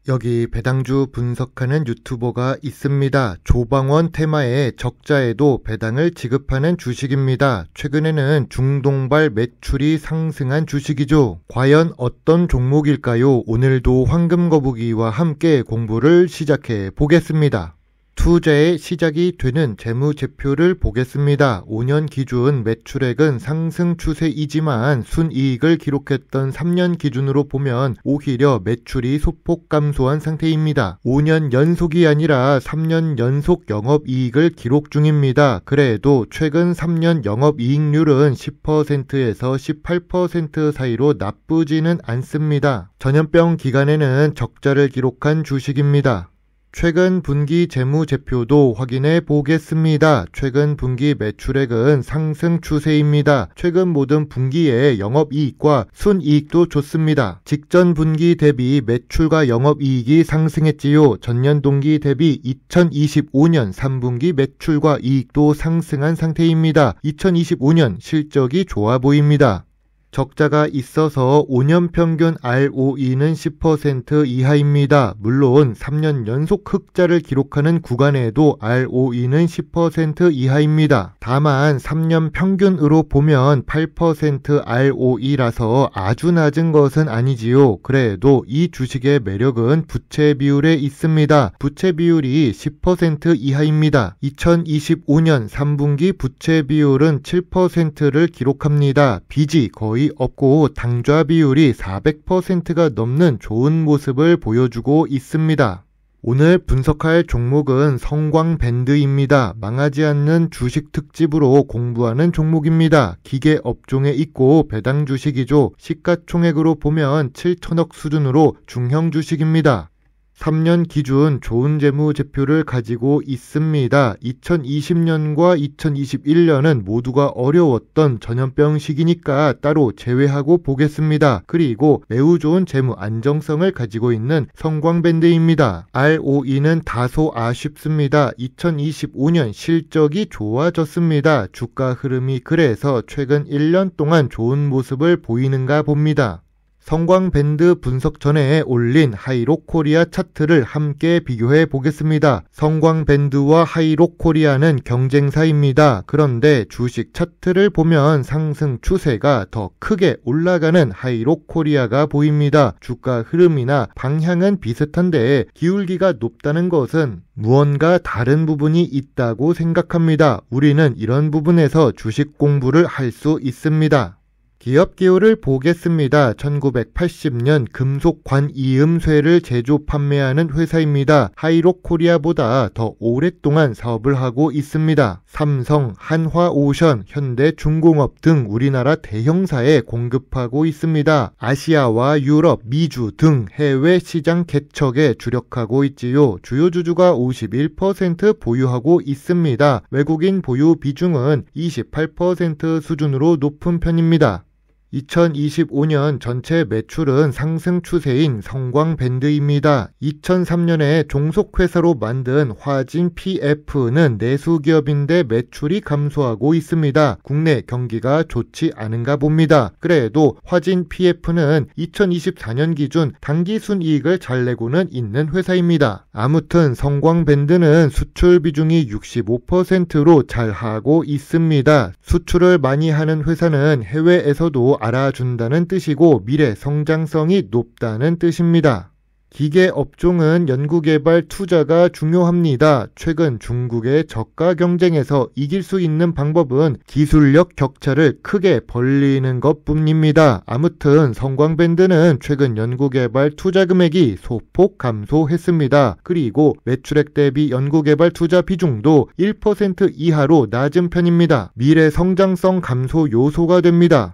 여기 배당주 분석하는 유튜버가 있습니다. 조방원 테마의 적자에도 배당을 지급하는 주식입니다. 최근에는 중동발 매출이 상승한 주식이죠. 과연 어떤 종목일까요? 오늘도 황금거북이와 함께 공부를 시작해 보겠습니다. 투자의 시작이 되는 재무제표를 보겠습니다. 5년 기준 매출액은 상승 추세이지만 순이익을 기록했던 3년 기준으로 보면 오히려 매출이 소폭 감소한 상태입니다. 5년 연속이 아니라 3년 연속 영업이익을 기록 중입니다. 그래도 최근 3년 영업이익률은 10%에서 18% 사이로 나쁘지는 않습니다. 전염병 기간에는 적자를 기록한 주식입니다. 최근 분기 재무제표도 확인해 보겠습니다. 최근 분기 매출액은 상승 추세입니다. 최근 모든 분기의 영업이익과 순이익도 좋습니다. 직전 분기 대비 매출과 영업이익이 상승했지요. 전년 동기 대비 2025년 3분기 매출과 이익도 상승한 상태입니다. 2025년 실적이 좋아 보입니다. 적자가 있어서 5년 평균 ROE는 10% 이하입니다. 물론 3년 연속 흑자를 기록하는 구간에도 ROE는 10% 이하입니다. 다만 3년 평균으로 보면 8% ROE라서 아주 낮은 것은 아니지요. 그래도 이 주식의 매력은 부채 비율에 있습니다. 부채 비율이 10% 이하입니다. 2025년 3분기 부채 비율은 7%를 기록합니다. 빚이 거의 없고 당좌 비율이 400%가 넘는 좋은 모습을 보여주고 있습니다. 오늘 분석할 종목은 성광밴드입니다. 망하지 않는 주식 특집으로 공부하는 종목입니다. 기계 업종에 있고 배당 주식이죠. 시가총액으로 보면 7천억 수준으로 중형 주식입니다. 3년 기준 좋은 재무제표를 가지고 있습니다. 2020년과 2021년은 모두가 어려웠던 전염병 시기니까 따로 제외하고 보겠습니다. 그리고 매우 좋은 재무 안정성을 가지고 있는 성광밴드입니다. ROE는 다소 아쉽습니다. 2025년 실적이 좋아졌습니다. 주가 흐름이 그래서 최근 1년 동안 좋은 모습을 보이는가 봅니다. 성광밴드 분석 전에 올린 하이록코리아 차트를 함께 비교해 보겠습니다. 성광밴드와 하이록코리아는 경쟁사입니다. 그런데 주식 차트를 보면 상승 추세가 더 크게 올라가는 하이록코리아가 보입니다. 주가 흐름이나 방향은 비슷한데 기울기가 높다는 것은 무언가 다른 부분이 있다고 생각합니다. 우리는 이런 부분에서 주식 공부를 할 수 있습니다. 기업 기호를 보겠습니다. 1980년 금속 관이음쇠를 제조 판매하는 회사입니다. 하이록코리아보다 더 오랫동안 사업을 하고 있습니다. 삼성, 한화오션, 현대중공업 등 우리나라 대형사에 공급하고 있습니다. 아시아와 유럽, 미주 등 해외 시장 개척에 주력하고 있지요. 주요 주주가 51% 보유하고 있습니다. 외국인 보유 비중은 28% 수준으로 높은 편입니다. 2025년 전체 매출은 상승 추세인 성광밴드입니다. 2003년에 종속회사로 만든 화진 PF는 내수기업인데 매출이 감소하고 있습니다. 국내 경기가 좋지 않은가 봅니다. 그래도 화진 PF는 2024년 기준 당기순이익을 잘 내고는 있는 회사입니다. 아무튼 성광밴드는 수출 비중이 65%로 잘 하고 있습니다. 수출을 많이 하는 회사는 해외에서도 알아준다는 뜻이고 미래 성장성이 높다는 뜻입니다. 기계 업종은 연구개발 투자가 중요합니다. 최근 중국의 저가 경쟁에서 이길 수 있는 방법은 기술력 격차를 크게 벌리는 것뿐입니다. 아무튼 성광밴드는 최근 연구개발 투자 금액이 소폭 감소했습니다. 그리고 매출액 대비 연구개발 투자 비중도 1% 이하로 낮은 편입니다. 미래 성장성 감소 요소가 됩니다.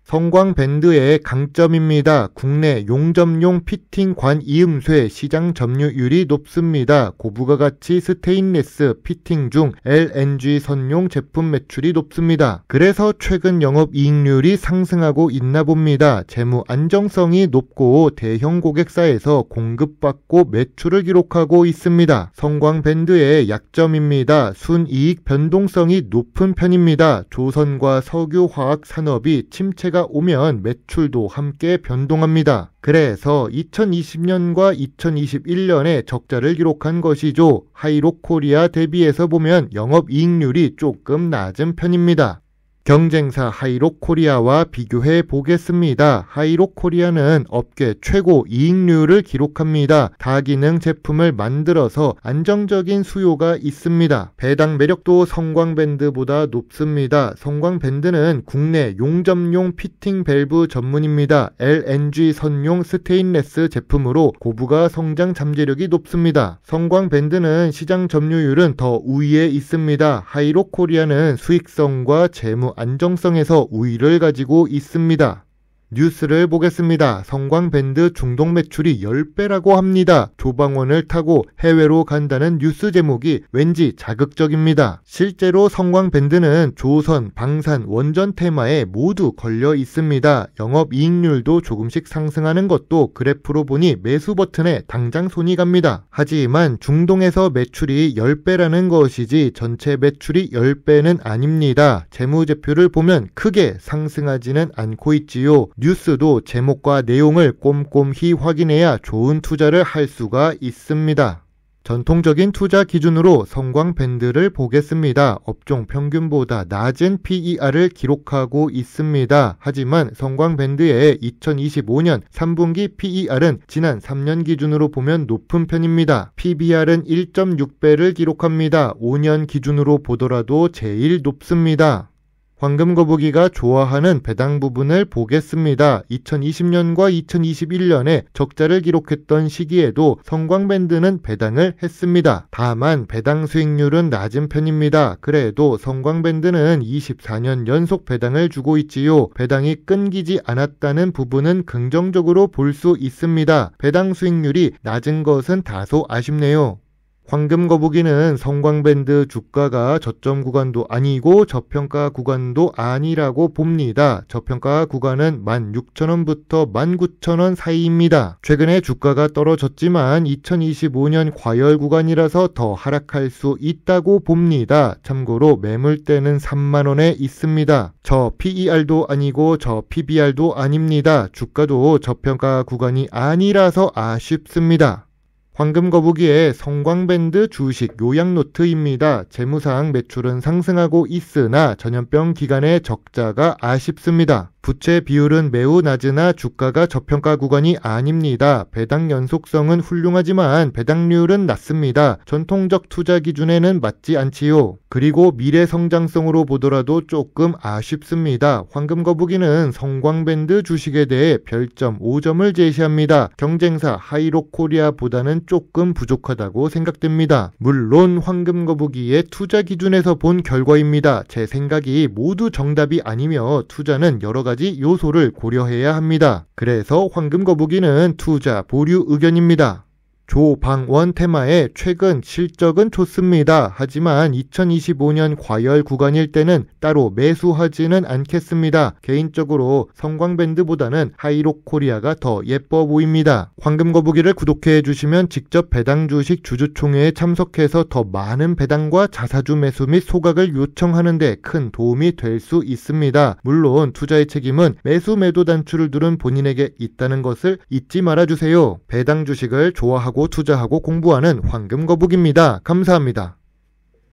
성광밴드의 강점입니다. 국내 용접용 피팅 관이음쇠 시장 점유율이 높습니다. 고부가 가치 스테인레스 피팅 중 LNG 선용 제품 매출이 높습니다. 그래서 최근 영업이익률이 상승하고 있나 봅니다. 재무 안정성이 높고 대형 고객사에서 공급받고 매출을 기록하고 있습니다. 성광밴드의 약점입니다. 순이익 변동성이 높은 편입니다. 조선과 석유화학 산업이 침체가 때가 오면 매출도 함께 변동합니다. 그래서 2020년과 2021년에 적자를 기록한 것이죠. 하이록코리아 대비해서 보면 영업이익률이 조금 낮은 편입니다. 경쟁사 하이록코리아와 비교해 보겠습니다. 하이록코리아는 업계 최고 이익률을 기록합니다. 다기능 제품을 만들어서 안정적인 수요가 있습니다. 배당 매력도 성광밴드보다 높습니다. 성광밴드는 국내 용접용 피팅 밸브 전문입니다. LNG 선용 스테인레스 제품으로 고부가 성장 잠재력이 높습니다. 성광밴드는 시장 점유율은 더 우위에 있습니다. 하이록코리아는 수익성과 재무 안정성에서 우위를 가지고 있습니다. 뉴스를 보겠습니다. 성광밴드 중동 매출이 10배라고 합니다. 조방원을 타고 해외로 간다는 뉴스 제목이 왠지 자극적입니다. 실제로 성광밴드는 조선, 방산, 원전 테마에 모두 걸려 있습니다. 영업이익률도 조금씩 상승하는 것도 그래프로 보니 매수 버튼에 당장 손이 갑니다. 하지만 중동에서 매출이 10배라는 것이지 전체 매출이 10배는 아닙니다. 재무제표를 보면 크게 상승하지는 않고 있지요. 뉴스도 제목과 내용을 꼼꼼히 확인해야 좋은 투자를 할 수가 있습니다. 전통적인 투자 기준으로 성광밴드를 보겠습니다. 업종 평균보다 낮은 PER을 기록하고 있습니다. 하지만 성광밴드의 2025년 3분기 PER은 지난 3년 기준으로 보면 높은 편입니다. PBR은 1.6배를 기록합니다. 5년 기준으로 보더라도 제일 높습니다. 황금거북이가 좋아하는 배당 부분을 보겠습니다. 2020년과 2021년에 적자를 기록했던 시기에도 성광밴드는 배당을 했습니다. 다만 배당 수익률은 낮은 편입니다. 그래도 성광밴드는 24년 연속 배당을 주고 있지요. 배당이 끊기지 않았다는 부분은 긍정적으로 볼 수 있습니다. 배당 수익률이 낮은 것은 다소 아쉽네요. 황금거북이는 성광밴드 주가가 저점 구간도 아니고 저평가 구간도 아니라고 봅니다. 저평가 구간은 16,000원부터 19,000원 사이입니다. 최근에 주가가 떨어졌지만 2025년 과열 구간이라서 더 하락할 수 있다고 봅니다. 참고로 매물대는 3만원에 있습니다. 저 PER도 아니고 저 PBR도 아닙니다. 주가도 저평가 구간이 아니라서 아쉽습니다. 황금거북이의 성광밴드 주식 요약노트입니다. 재무상 매출은 상승하고 있으나 전염병 기간의 적자가 아쉽습니다. 부채 비율은 매우 낮으나 주가가 저평가 구간이 아닙니다. 배당 연속성은 훌륭하지만 배당률은 낮습니다. 전통적 투자 기준에는 맞지 않지요. 그리고 미래 성장성으로 보더라도 조금 아쉽습니다. 황금거북이는 성광밴드 주식에 대해 별점 5점을 제시합니다. 경쟁사 하이록코리아보다는 조금 부족하다고 생각됩니다. 물론 황금거북이의 투자 기준에서 본 결과입니다. 제 생각이 모두 정답이 아니며 투자는 여러 가지 요소를 고려해야 합니다. 그래서 황금거북이는 투자 보류 의견입니다. 조방원 테마의 최근 실적은 좋습니다. 하지만 2025년 과열 구간일 때는 따로 매수하지는 않겠습니다. 개인적으로 성광밴드보다는 하이록코리아가 더 예뻐 보입니다. 황금거북이를 구독해 주시면 직접 배당 주식 주주총회에 참석해서 더 많은 배당과 자사주 매수 및 소각을 요청하는 데 큰 도움이 될 수 있습니다. 물론 투자의 책임은 매수 매도 단추를 두른 본인에게 있다는 것을 잊지 말아주세요. 배당 주식을 좋아하고 투자하고 공부하는 황금거북입니다. 감사합니다.